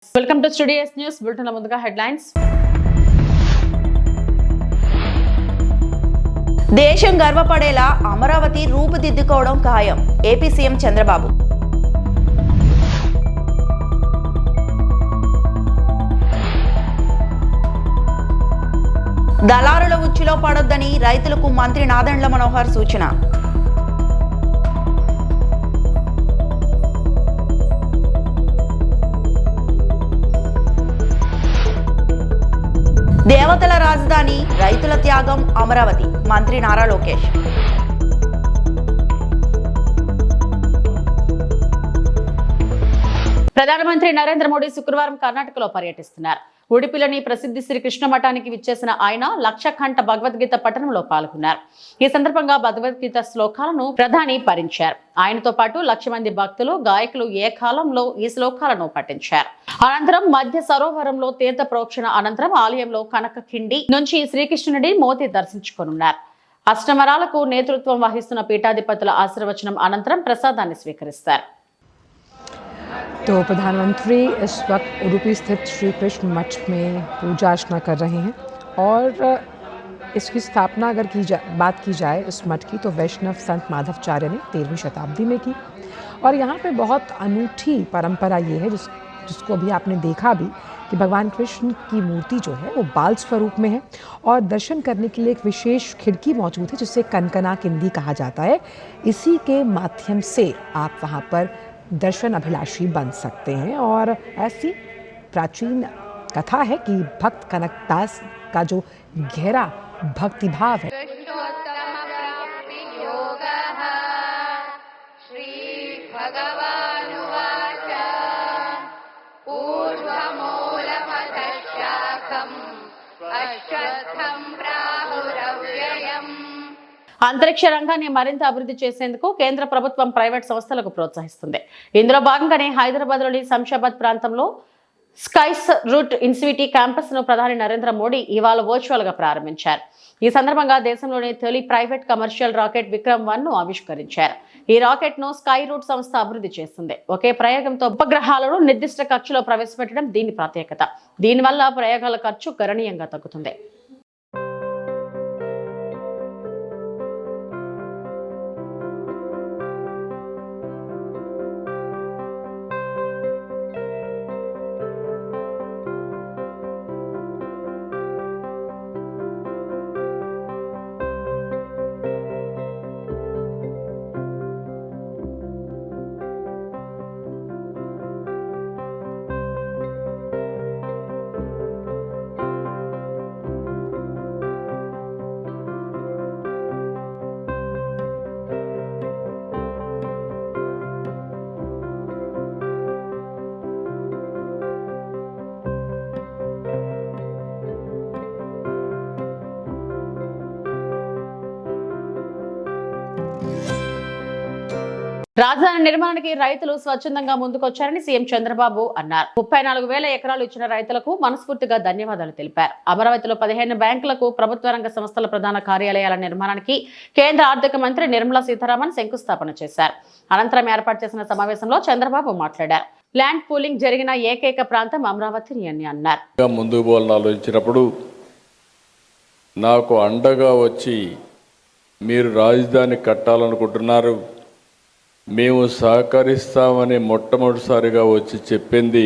Welcome to studio news bulletin. ముందుగా headlines. దేశం గర్వపడేలా అమరావతి రూపుదిద్దుకోవడం ఖాయం. AP CM Chandrababu. దళారుల ఉచ్చులో పడొద్దని రైతులకు మంత్రి నాదెండ్ల మనోహర్ సూచన. దేవతల రాజధాని, రైతుల త్యాగం అమరావతి. మంత్రి నారా లోకేష్. ప్రధానమంత్రి నరేంద్ర మోడీ శుక్రవారం కర్ణాటకలో పర్యటిస్తున్నారు. ఉడిపిలోని ప్రసిద్ధి శ్రీ కృష్ణ మఠానికి విచ్చేసిన ఆయన లక్షకంఠ భగవద్గీత పఠనంలో పాల్గొన్నారు. ఈ సందర్భంగా భగవద్గీత శ్లోకాలను ప్రధాని పఠించారు. ఆయనతో పాటు 1,00,000 మంది భక్తులు, గాయకులు ఏకాలంలో ఈ శ్లోకాలను పఠించారు. అనంతరం మధ్య సరోవరంలో తీర్థ ప్రోక్షణ అనంతరం ఆలయంలో కనక కిండి నుంచి శ్రీకృష్ణుడి మోతి దర్శించుకోనున్నారు. అష్టమరాలకు నేతృత్వం వహిస్తున్న పీఠాధిపతుల ఆశీర్వచనం అనంతరం ప్రసాదాన్ని స్వీకరిస్తారు. तो प्रधानमंत्री इस वक्त उडुपी स्थित श्री कृष्ण मठ में पूजा अर्चना कर रहे हैं और इसकी स्थापना अगर बात की जाए इस मठ की तो वैष्णव संत माधवाचार्य ने 13वीं शताब्दी में की। और यहाँ पे बहुत अनूठी परंपरा ये है जिसको अभी आपने देखा भी कि भगवान कृष्ण की मूर्ति जो है वो बाल स्वरूप में है और दर्शन करने के लिए एक विशेष खिड़की मौजूद है जिसे कनकना किंदी कहा जाता है। इसी के माध्यम से आप वहाँ पर दर्शन अभिलाषी बन सकते हैं। और ऐसी प्राचीन कथा है कि भक्त कनकदास का जो गहरा भक्तिभाव है। అంతరిక్ష రంగాన్ని మరింత అభివృద్ధి చేసేందుకు కేంద్ర ప్రభుత్వం ప్రైవేట్ సంస్థలకు ప్రోత్సహిస్తుంది. ఇందులో భాగంగానే హైదరాబాద్లోని శంషాబాద్ ప్రాంతంలో స్కైస్ రూట్ ఇన్స్టిట్యూట్ క్యాంపస్ ను ప్రధాని నరేంద్ర మోడీ ఇవాళ వర్చువల్ గా ప్రారంభించారు. ఈ సందర్భంగా దేశంలోని తొలి ప్రైవేట్ కమర్షియల్ రాకెట్ విక్రమ్-1 ను ఆవిష్కరించారు. ఈ రాకెట్ ను స్కై రూట్ సంస్థ అభివృద్ధి చేస్తుంది. ఒకే ప్రయోగంతో ఉపగ్రహాలను నిర్దిష్ట ఖర్చులో ప్రవేశపెట్టడం దీని ప్రత్యేకత. దీనివల్ల ప్రయోగాల ఖర్చు గణనీయంగా తగ్గుతుంది. రాజధాని నిర్మాణానికి రైతులు స్వచ్ఛందంగా ముందుకొచ్చారని సీఎం చంద్రబాబు అన్నారు. 34,000 ఎకరాలు ఇచ్చిన రైతులకు మనస్ఫూర్తిగా ధన్యవాదాలు తెలిపారు. అమరావతిలో 15 బ్యాంకులకు, ప్రభుత్వ రంగ సంస్థల ప్రధాన కార్యాలయాల నిర్మాణానికి కేంద్ర ఆర్థిక మంత్రి నిర్మలా సీతారామన్ శంకుస్థాపన చేశారు. అనంతరం ఏర్పాటు చేసిన సమావేశంలో చంద్రబాబు మాట్లాడారు. ల్యాండ్ పూలింగ్ జరిగిన ఏకైక ప్రాంతం అమరావతి అని అన్నారు. ముందుకు పోవాలని ఆలోచించినప్పుడు నాకు అండగా వచ్చి మీరు రాజధాని కట్టాలనుకుంటున్నారు, మేము సహకరిస్తామని మొట్టమొదటిసారిగా వచ్చి చెప్పింది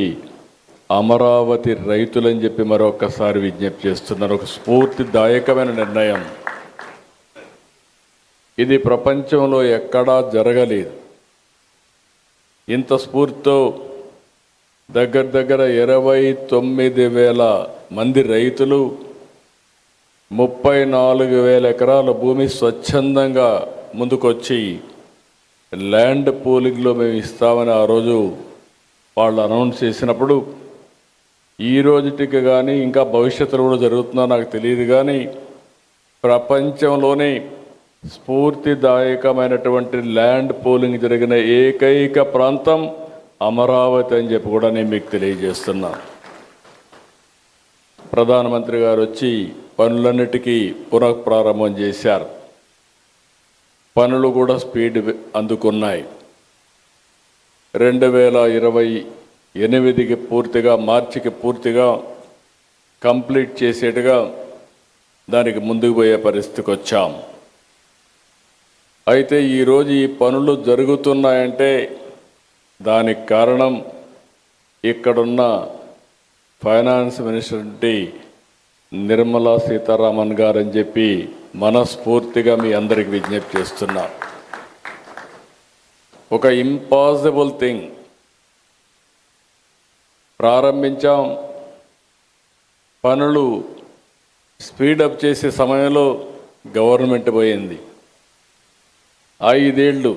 అమరావతి రైతులని చెప్పి మరొకసారి విజ్ఞప్తి చేస్తున్నారు. ఒక స్ఫూర్తిదాయకమైన నిర్ణయం. ఇది ప్రపంచంలో ఎక్కడా జరగలేదు. ఇంత స్ఫూర్తితో దగ్గర 29,000 మంది రైతులు 34,000 ఎకరాల భూమి స్వచ్ఛందంగా ముందుకొచ్చి ల్యాండ్ పూలింగ్లో మేము ఇస్తామని ఆ రోజు వాళ్ళు అనౌన్స్ చేసినప్పుడు ఈ రోజుటికి కానీ ఇంకా భవిష్యత్తులో కూడా జరుగుతుందో నాకు తెలియదు, కానీ ప్రపంచంలోనే స్ఫూర్తిదాయకమైనటువంటి ల్యాండ్ పూలింగ్ జరిగిన ఏకైక ప్రాంతం అమరావతి అని చెప్పి కూడా నేను మీకు తెలియజేస్తున్నా. ప్రధానమంత్రి గారు వచ్చి పనులన్నిటికీ పునఃప్రారంభం చేశారు. పనులు కూడా స్పీడ్ అందుకున్నాయి. 2020 8కి పూర్తిగా, మార్చికి పూర్తిగా కంప్లీట్ చేసేట్టుగా దానికి ముందుకు పోయే పరిస్థితికి వచ్చాం. అయితే ఈరోజు ఈ పనులు జరుగుతున్నాయంటే దానికి కారణం ఇక్కడున్న ఫైనాన్స్ మినిస్టర్ నిర్మలా సీతారామన్ గారు అని చెప్పి మనస్ఫూర్తిగా మీ అందరికి విజ్ఞప్తి చేస్తున్నా. ఒక ఇంపాసిబుల్ థింగ్ ప్రారంభించాం. పనులు స్పీడప్ చేసే సమయంలో గవర్నమెంట్ పోయింది. 5 ఏళ్ళు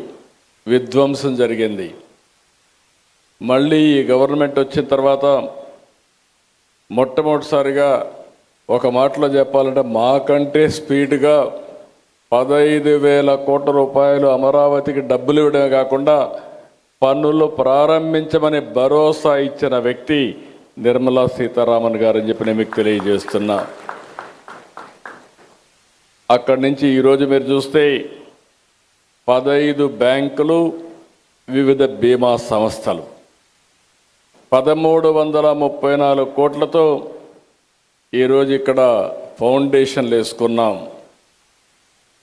విధ్వంసం జరిగింది. మళ్ళీ ఈ గవర్నమెంట్ వచ్చిన తర్వాత మొట్టమొదటిసారిగా ఒక మాటలో చెప్పాలంటే మాకంటే స్పీడ్గా 15,000 కోట్ల రూపాయలు అమరావతికి డబ్బులు ఇవ్వడమే కాకుండా పన్నులు ప్రారంభించమని భరోసా ఇచ్చిన వ్యక్తి నిర్మలా సీతారామన్ గారు అని చెప్పి నేను మీకు తెలియజేస్తున్నా. అక్కడి నుంచి ఈరోజు మీరు చూస్తే 15 బ్యాంకులు, వివిధ బీమా సంస్థలు 1334 కోట్లతో ఈరోజు ఇక్కడ ఫౌండేషన్లు వేసుకున్నాం.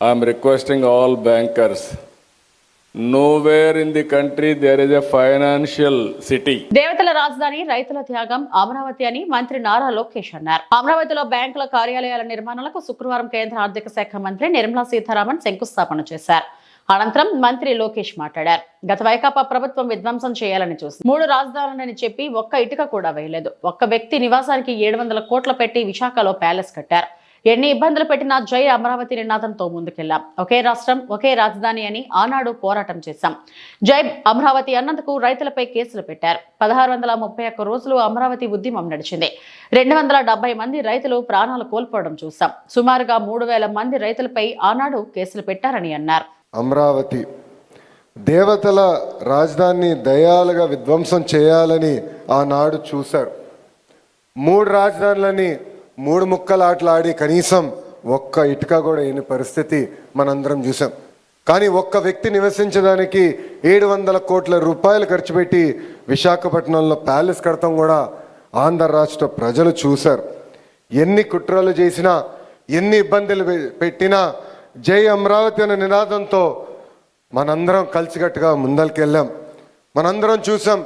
I'm requesting all bankers, nowhere in the country there is a financial city. దేవతల రాజధాని, రైతుల త్యాగం అమరావతి అని మంత్రి నారా లోకేష్ అన్నారు. అమరావతిలో బ్యాంకుల కార్యాలయాల నిర్మాణాలకు శుక్రవారం కేంద్ర ఆర్థిక శాఖ మంత్రి నిర్మలా సీతారామన్ శంకుస్థాపన చేశారు. అనంతరం మంత్రి లోకేష్ మాట్లాడారు. గత వైకాపా ప్రభుత్వం విధ్వంసం చేయాలని చూసి 3 రాజధానులని చెప్పి ఒక్క ఇటుక కూడా వేయలేదు. ఒక్క వ్యక్తి నివాసానికి 700 కోట్లు పెట్టి విశాఖలో ప్యాలెస్ కట్టారు. ఎన్ని ఇబ్బందులు పెట్టినా జై అమరావతి నినాదంతో ముందుకెళ్లాం. ఒకే రాష్ట్రం, ఒకే రాజధాని అని ఆనాడు పోరాటం చేశాం. జై అమరావతి అన్నందుకు రైతులపై కేసులు పెట్టారు. 1631 రోజులు అమరావతి ఉద్యమం నడిచింది. 270 మంది రైతులు ప్రాణాలు కోల్పోవడం చూశాం. సుమారుగా 3,000 మంది రైతులపై ఆనాడు కేసులు పెట్టారని అన్నారు. అమరావతి దేవతల రాజధానిని దయాలుగా విధ్వంసం చేయాలని ఆనాడు చూశారు. 3 రాజధానులని 3 ముక్కలాటలాడి కనీసం ఒక్క ఇటుక కూడా అయిన పరిస్థితి మనందరం చూసాం. కానీ ఒక్క వ్యక్తి నివసించడానికి 700 కోట్ల రూపాయలు ఖర్చు పెట్టి విశాఖపట్నంలో ప్యాలెస్ కడతాం కూడా ఆంధ్ర రాష్ట్ర ప్రజలు చూశారు. ఎన్ని కుట్రలు చేసినా, ఎన్ని ఇబ్బందులు పెట్టినా జై అమరావతి అనే నినాదంతో మనందరం కలిసికట్టుగా ముందరికెళ్ళాం. మనందరం చూసాం.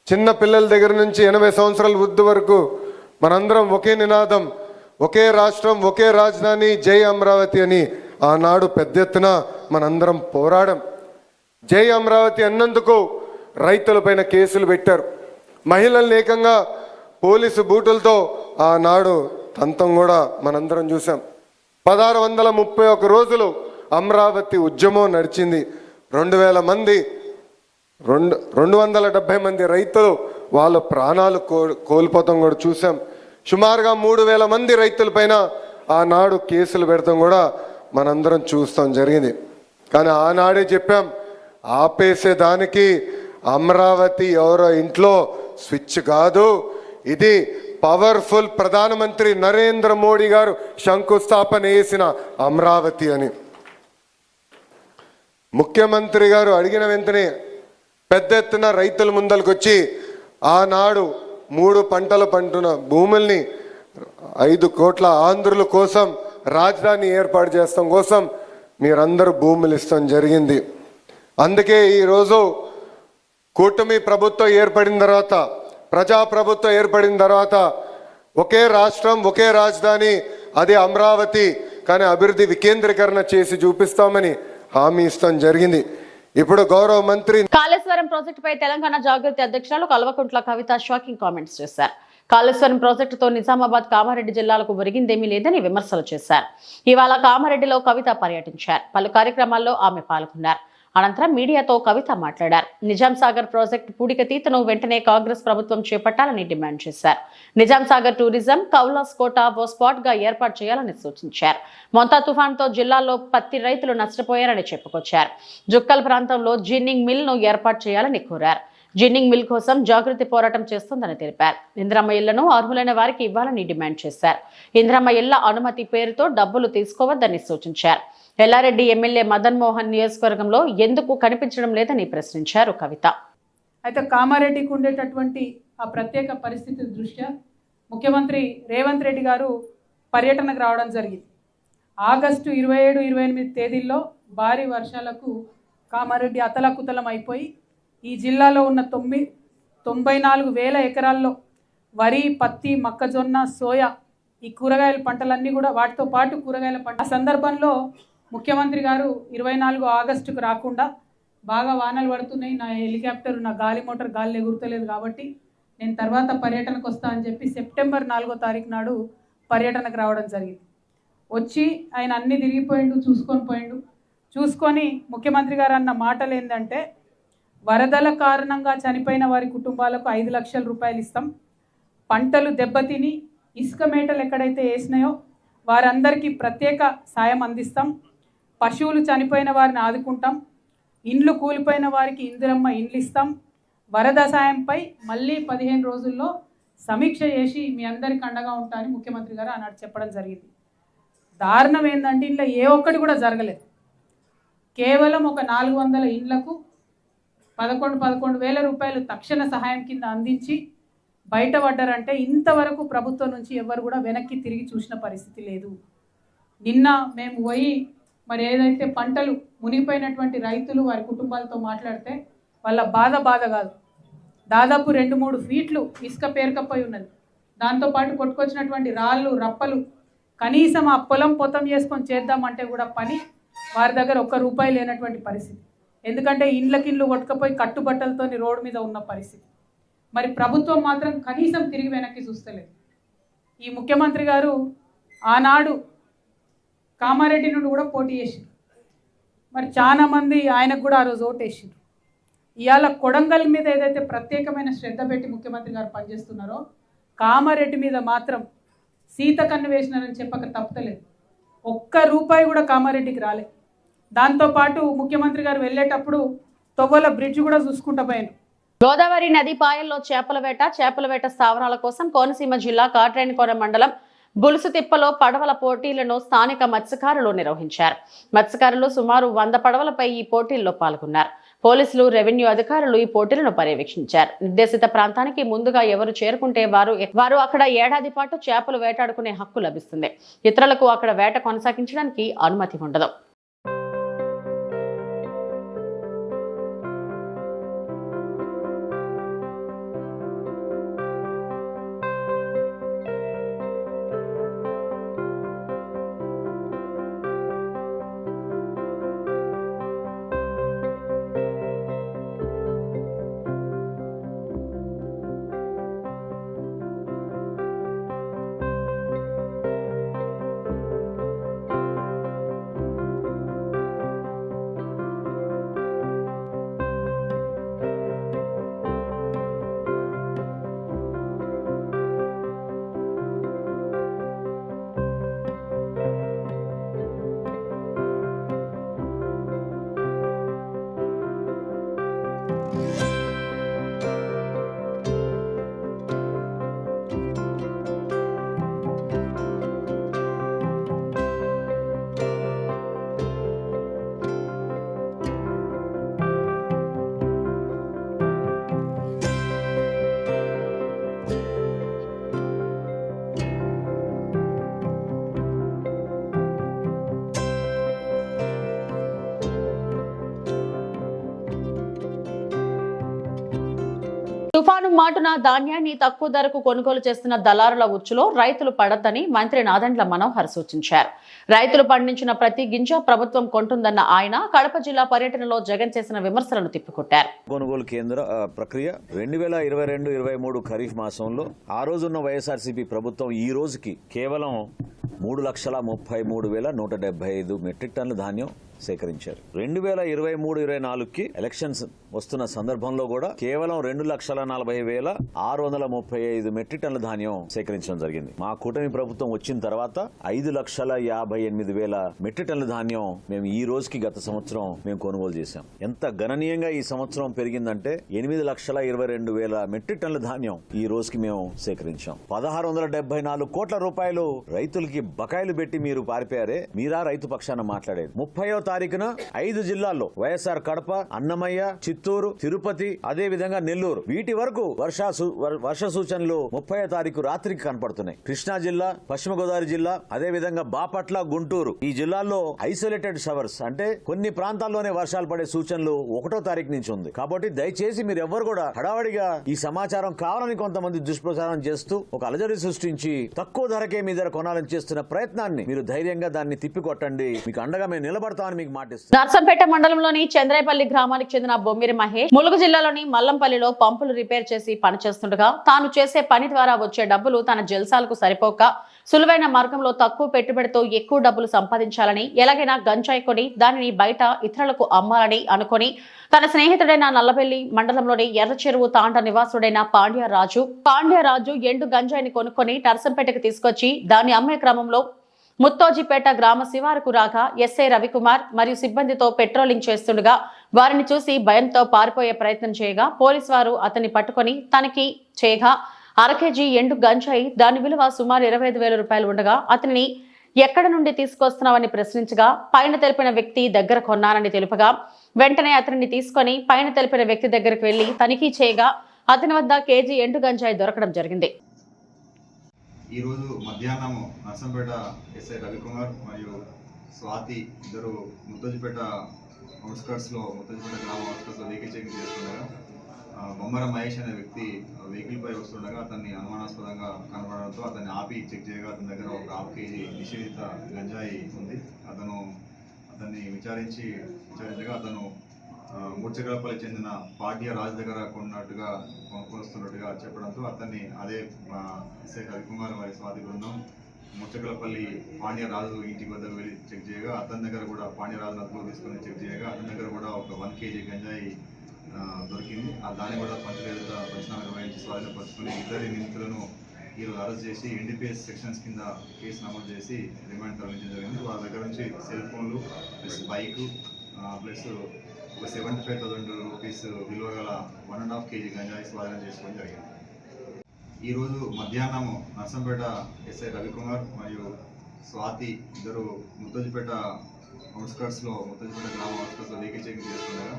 చిన్న పిల్లల దగ్గర నుంచి 80 సంవత్సరాల వృద్ధి వరకు మనందరం ఒకే నినాదం, ఒకే రాష్ట్రం, ఒకే రాజధాని, జై అమరావతి అని ఆనాడు పెద్ద ఎత్తున మనందరం పోరాడం. జై అమరావతి అన్నందుకు రైతులపైన కేసులు పెట్టారు. మహిళల్ని ఏకంగా పోలీసు బూటులతో ఆనాడు తంతం కూడా మనందరం చూసాం. 1631 రోజులు అమరావతి ఉద్యమం నడిచింది. 2,000 మంది 270 మంది రైతులు వాళ్ళ ప్రాణాలు కోల్పోతాం కూడా చూసాం. సుమారుగా 3,000 మంది రైతులపైన ఆనాడు కేసులు పెడతాం కూడా మనందరం చూస్తాం జరిగింది. కానీ ఆనాడే చెప్పాం, ఆపేసేదానికి అమరావతి ఎవరో ఇంట్లో స్విచ్ కాదు, ఇది పవర్ఫుల్ ప్రధానమంత్రి నరేంద్ర మోడీ గారు శంకుస్థాపన చేసిన అమరావతి అని. ముఖ్యమంత్రి గారు అడిగిన వెంటనే పెద్ద ఎత్తున రైతుల ముందరికి వచ్చి ఆనాడు 3 పంటలు పంటున్న భూముల్ని 5 కోట్ల ఆంధ్రుల కోసం రాజధాని ఏర్పాటు చేస్తాం కోసం మీరందరూ భూములు ఇస్తాం జరిగింది. అందుకే ఈరోజు కూటమి ప్రభుత్వం ఏర్పడిన తర్వాత, ప్రజాప్రభుత్వం ఏర్పడిన తర్వాత ఒకే రాష్ట్రం, ఒకే రాజధాని, అదే అమరావతి, కానీ అభివృద్ధి వికేంద్రీకరణ చేసి చూపిస్తామని హామీ ఇస్తాం జరిగింది. ఇప్పుడు గౌరవ మంత్రి కాళేశ్వరం ప్రాజెక్టుపై తెలంగాణ జాగృతి అధ్యక్షురాలు కల్వకుంట్ల కవిత షాకింగ్ కామెంట్స్ చేశారు. కాళేశ్వరం ప్రాజెక్టుతో నిజామాబాద్, కామారెడ్డి జిల్లాలకు ఒరిగిందేమీ లేదని విమర్శలు చేశారు. ఇవాళ కామారెడ్డిలో కవిత పర్యటించారు. పలు కార్యక్రమాల్లో ఆమె పాల్గొన్నారు. అనంతరం మీడియాతో కవిత మాట్లాడారు. నిజాం సాగర్ ప్రాజెక్టు పూడికతీతను వెంటనే కాంగ్రెస్ ప్రభుత్వం చేపట్టాలని డిమాండ్ చేశారు. నిజాం సాగర్ టూరిజం, కౌలాస్ కోట ఓ స్పాట్ గా ఏర్పాటు చేయాలని సూచించారు. మొంతా తుఫాన్తో జిల్లాలో పత్తి రైతులు నష్టపోయారని చెప్పుకొచ్చారు. జుక్కల్ ప్రాంతంలో జిన్నింగ్ మిల్ ను ఏర్పాటు చేయాలని కోరారు. జిన్నింగ్ మిల్ కోసం జాగృతి పోరాటం చేస్తుందని తెలిపారు. ఇందిరమ్మ ఇళ్లను అర్హులైన వారికి ఇవ్వాలని డిమాండ్ చేశారు. ఇందిరమ్మ ఇళ్ల అనుమతి పేరుతో డబ్బులు తీసుకోవద్దని సూచించారు. ఎల్లారెడ్డి ఎమ్మెల్యే మదన్ మోహన్ నియోజకవర్గంలో ఎందుకు కనిపించడం లేదని ప్రశ్నించారు కవిత. అయితే కామారెడ్డికి ఉండేటటువంటి ఆ ప్రత్యేక పరిస్థితి దృష్ట్యా ముఖ్యమంత్రి రేవంత్ రెడ్డి గారు పర్యటనకు రావడం జరిగింది. ఆగస్టు 27, 28 తేదీల్లో భారీ వర్షాలకు కామారెడ్డి అతలాకుతలం అయిపోయి ఈ జిల్లాలో ఉన్న 94,000 ఎకరాల్లో వరి, పత్తి, మొక్కజొన్న, సోయా ఈ కూరగాయల పంటలన్నీ కూడా వాటితో పాటు కూరగాయల పంట. ఆ సందర్భంలో ముఖ్యమంత్రి గారు 24 ఆగస్టుకు రాకుండా బాగా వానలు పడుతున్నాయి, నా హెలికాప్టర్ నా గాలి మోటార్ గాలి ఎగురుతలేదు కాబట్టి నేను తర్వాత పర్యటనకు వస్తా అని చెప్పి సెప్టెంబర్ 4వ తారీఖు నాడు పర్యటనకు రావడం జరిగింది. వచ్చి ఆయన అన్నీ తిరిగిపోయిండు, చూసుకొని ముఖ్యమంత్రి గారు అన్న మాటలు ఏంటంటే వరదల కారణంగా చనిపోయిన వారి కుటుంబాలకు 5 లక్షల రూపాయలు ఇస్తాం, పంటలు దెబ్బతిని ఇసుక మేటలు ఎక్కడైతే వేసినాయో వారందరికీ ప్రత్యేక సాయం అందిస్తాం, పశువులు చనిపోయిన వారిని ఆదుకుంటాం, ఇండ్లు కూలిపోయిన వారికి ఇందిరమ్మ ఇండ్లు ఇస్తాం, వరద సాయంపై మళ్ళీ 15 రోజుల్లో సమీక్ష చేసి మీ అందరికి అండగా ఉంటా అని ముఖ్యమంత్రి గారు ఆనాడు చెప్పడం జరిగింది. దారుణం ఏంటంటే ఇంట్లో ఏ ఒక్కటి కూడా జరగలేదు. కేవలం ఒక 400 ఇండ్లకు 11,000 రూపాయలు తక్షణ సహాయం కింద అందించి బయటపడ్డారంటే ఇంతవరకు ప్రభుత్వం నుంచి ఎవరు కూడా వెనక్కి తిరిగి చూసిన పరిస్థితి లేదు. నిన్న మేము పోయి మరి ఏదైతే పంటలు మునిగిపోయినటువంటి రైతులు వారి కుటుంబాలతో మాట్లాడితే వాళ్ళ బాధ కాదు, దాదాపు 2-3 ఫీట్లు ఇసుక పేరుకపోయి ఉన్నది. దాంతోపాటు కొట్టుకొచ్చినటువంటి రాళ్ళు, రప్పలు కనీసం ఆ పొతం చేసుకొని చేద్దామంటే కూడా పని వారి దగ్గర ₹1 లేనటువంటి పరిస్థితి. ఎందుకంటే ఇండ్లకిండ్లు కొట్టుకపోయి కట్టుబట్టలతో రోడ్డు మీద ఉన్న పరిస్థితి. మరి ప్రభుత్వం మాత్రం కనీసం తిరిగి వెనక్కి చూస్తలేదు. ఈ ముఖ్యమంత్రి గారు ఆనాడు కామారెడ్డి నుండి కూడా పోటీ చేశారు, మరి చాలామంది ఆయనకు కూడా ఆ రోజు ఓటేసారు. ఇవాళ కొడంగల్ మీద ఏదైతే ప్రత్యేకమైన శ్రద్ధ పెట్టి ముఖ్యమంత్రి గారు పనిచేస్తున్నారో కామారెడ్డి మీద మాత్రం సీతకన్ను వేసినారని చెప్పక తప్పలేదు. ₹1 కూడా కామారెడ్డికి రాలే. దాంతోపాటు ముఖ్యమంత్రి గారు వెళ్ళేటప్పుడు తొవ్వల బ్రిడ్జ్ కూడా చూసుకుంటూ పోయారు. గోదావరి నది పాయల్లో చేపల వేట స్థావరాల కోసం కోనసీమ జిల్లా కాట్రేనికోన మండలం బులుసుతిప్పలో పడవల పోటీలను స్థానిక మత్స్యకారులు నిర్వహించారు. మత్స్యకారులు సుమారు 100 పడవలపై ఈ పోటీల్లో పాల్గొన్నారు. పోలీసులు, రెవెన్యూ అధికారులు ఈ పోటీలను పర్యవేక్షించారు. నిర్దేశిత ప్రాంతానికి ముందుగా ఎవరు చేరుకుంటే వారు అక్కడ ఏడాది పాటు చేపలు వేటాడుకునే హక్కు లభిస్తుంది. ఇతరులకు అక్కడ వేట కొనసాగించడానికి అనుమతి ఉండదు. తుఫాను మాటున ధాన్యాన్ని తక్కువ ధరకు కొనుగోలు చేస్తున్న దళారుల ఉచ్చులో రైతులు పడద్దని మంత్రి నాదెండ్ల మనోహర్ సూచించారు. రైతులు పండించిన ప్రతి గింజ ప్రభుత్వం కొంటుందన్న ఆయన కడప జిల్లా పర్యటనలో జగన్ చేసిన విమర్శలను తిప్పికొట్టారు. కొనుగోలు కేంద్ర ప్రక్రియ 2022-23 ఖరీఫ్ మాసంలో ఆ రోజున్న వైఎస్ఆర్సీపీ ప్రభుత్వం ఈ రోజుకి కేవలం 3,33,175 మెట్రిక్ టన్నుల ధాన్యం సేకరించారు. 2023-24కి ఎలక్షన్స్ వస్తున్న సందర్భంలో కూడా కేవలం 2,40,635 మెట్రిక్ టన్నుల ధాన్యం సేకరించడం జరిగింది. మా కూటమి ప్రభుత్వం వచ్చిన తర్వాత 5,58,000 మెట్రిక్ టన్నుల ధాన్యం మేము ఈ రోజుకి గత సంవత్సరం మేము కొనుగోలు చేశాం. ఎంత గణనీయంగా ఈ సంవత్సరం పెరిగిందంటే 8,22,000 మెట్రిక్ టన్నుల ధాన్యం ఈ రోజుకి మేము సేకరించాం. 1,674 కోట్ల రూపాయలు రైతులకి బకాయిలు పెట్టి మీరు పారిపోయారే, మీరా రైతు పక్షాన మాట్లాడేది. 30వ తారీఖున 5 జిల్లాల్లో వైఎస్ఆర్ కడప, అన్నమయ్య, చిత్తూరు, తిరుపతి, అదే విధంగా నెల్లూరు, వీటి వరకు వర్ష సూచనలు 30వ తారీఖు రాత్రికి కనపడుతున్నాయి. కృష్ణా జిల్లా, పశ్చిమ గోదావరి జిల్లా, అదే విధంగా బాపట్ల, గుంటూరు, ఈ జిల్లాల్లో ఐసోలేటెడ్ షవర్స్ అంటే కొన్ని ప్రాంతాల్లోనే వర్షాలు పడే సూచనలు 1వ తారీఖు నుంచి ఉంది. కాబట్టి దయచేసి మీరు ఎవ్వరు కూడా హడావడిగా ఈ సమాచారం కావాలని కొంతమంది దుష్ప్రచారం చేస్తూ ఒక అలజడి సృష్టించి తక్కువ ధరకే మీ దగ్గర కొనాలని చేస్తున్న ప్రయత్నాన్ని మీరు ధైర్యంగా దాన్ని తిప్పికొట్టండి. మీకు అండగా మేము నిలబడతామని మీకు మాటిస్తాం. నర్సంపేట మండలంలోని చంద్రాయపల్లి గ్రామానికి చెందిన బొమ్మిరి మహేష్ ములుగు జిల్లాలోని మల్లంపల్లిలో పంపులు రిపేర్ చేసి పనిచేస్తుండగా తాను చేసే పని ద్వారా వచ్చే డబ్బులు తన జల్సాలకు సరిపోక సులువైన మార్గంలో తక్కువ పెట్టుబడితో ఎక్కువ డబ్బులు సంపాదించాలని, ఎలాగైనా గంజాయి కొని దానిని బయట ఇతరులకు అమ్మాలని అనుకుని తన స్నేహితుడైన నల్లబెల్లి మండలంలోని ఎర్ర చెరువు తాండ నివాసుడైన పాండ్యరాజు ఎండు గంజాయిని కొనుక్కొని నర్సంపేటకు తీసుకొచ్చి దాన్ని అమ్మే క్రమంలో ముత్తోజిపేట గ్రామ శివారుకు రాగా ఎస్ఐ రవికుమార్ మరియు సిబ్బందితో పెట్రోలింగ్ చేస్తుండగా వారిని చూసి భయంతో పారిపోయే ప్రయత్నం చేయగా పోలీసు వారు అతన్ని పట్టుకొని తనిఖీ చేయగా 1/2 కేజీ ఎండు గంజాయి, దాని విలువ సుమారు 25,000 రూపాయలు ఉండగా అతనిని ఎక్కడ నుండి తీసుకొస్తున్నావని ప్రశ్నించగా పైన తెలిపిన వ్యక్తి దగ్గర కొన్నానని తెలుపగా వెంటనే అతనిని తీసుకొని పైన తెలిపిన వ్యక్తి దగ్గరకు వెళ్లి తనిఖీ చేయగా అతని వద్ద కేజీ ఎండు గంజాయి దొరకడం జరిగింది. ఈరోజు మధ్యాహ్నం నర్సంపేట ఎస్ఐ రవికుమార్ మరియు స్వాతి ఇద్దరు ముత్తోజిపేట ముత్తోజిపేట గ్రామ అవుట్స్కర్ట్స్లో వెహికల్ చెకింగ్ చేస్తుండగా బొమ్మర మహేష్ అనే వ్యక్తి వెహికల్ పై వస్తుండగా అతన్ని అనుమానాస్పదంగా కనబడడంతో అతన్ని ఆపి చెక్ చేయగా అతని దగ్గర ఒక 1/2 కేజీ నిషేధిత గంజాయి ఉంది. అతన్ని విచారించగా అతను మూర్చగలపల్లి చెందిన పాండ్యరాజు దగ్గర కొనుక్కొస్తున్నట్టుగా చెప్పడంతో అతన్ని అదే ఎస్ఐ రవికుమార్ మరియు స్వాతి బృందం మూర్చగలపల్లి పాండ్యరాజు ఇంటి వద్దకు వెళ్ళి చెక్ చేయగా అతని దగ్గర కూడా పాండ్యరాజు నదులు తీసుకొని చెక్ చేయగా అతని దగ్గర కూడా ఒక 1 కేజీ గంజాయి దొరికింది. దాన్ని కూడా పంచనామా నిర్వహించి స్వాధీనపరుచుకుని ఇద్దరి నిందితులను ఈరోజు అరెస్ట్ చేసి ఎన్డీపీఎస్ సెక్షన్స్ కింద కేసు నమోదు చేసి రిమాండ్ తరలించడం జరిగింది. వాళ్ళ దగ్గర నుంచి సెల్ ఫోన్లు ప్లస్ బైకు ప్లస్ ఒక 75,000 రూపీస్ విలువ గల 1.5 కేజీ గంజాయి స్వాధీనం చేసుకోవడం జరిగింది. ఈరోజు మధ్యాహ్నం నర్సంపేట ఎస్ఐ రవికుమార్ మరియు స్వాతి ఇద్దరు ముత్తోజిపేట ముత్తోజిపేట గ్రామ అవుట్స్కర్ట్స్లో వెహికల్ చెకింగ్ చేస్తుండగా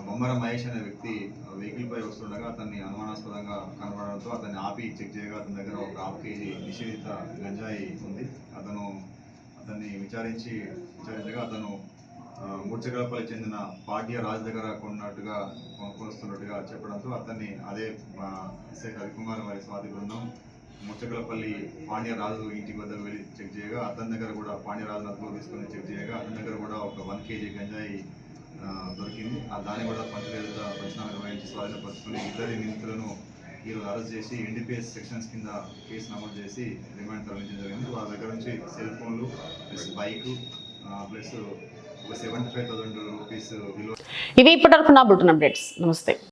బొమ్మర మహేష్ అనే వ్యక్తి వెహికల్ పై వస్తుండగా అతన్ని అనుమానాస్పదంగా కనబడడంతో అతన్ని ఆపి చెక్ చేయగా అతని దగ్గర ఒక 1/2 కేజీ నిషేధిత గంజాయి ఉంది. అతన్ని విచారించగా అతను మూర్చగలపల్లి చెందిన పాండ్యరాజు దగ్గర కొనుక్కొస్తున్నట్టుగా చెప్పడంతో అతన్ని అదే ఎస్ఐ రవికుమార్ మరియు స్వాతి బృందం మూర్చగలపల్లి పాండ్యరాజు ఇంటి వద్దకు వెళ్ళి చెక్ చేయగా అతని దగ్గర కూడా పాండ్యరాజు నదులు తీసుకొని చెక్ చేయగా అతని దగ్గర కూడా ఒక 1 కేజీ గంజాయి దొరికింది. దాన్ని కూడా పంచనామా నిర్వహించి స్వాధీనపరుచుకుని ఇద్దరి నిందితులను ఈరోజు అరెస్ట్ చేసి ఎన్డీపీఎస్ సెక్షన్స్ కింద కేసు నమోదు చేసి రిమాండ్ తరలించడం జరిగింది. వాళ్ళ దగ్గర నుంచి సెల్ ఫోన్లు ప్లస్ బైకు ప్లస్ ఒక 75,000 రూపీస్ విలువ. ఇవి ఇప్పటివరకు నా బులెటిన్ అప్డేట్స్. నమస్తే.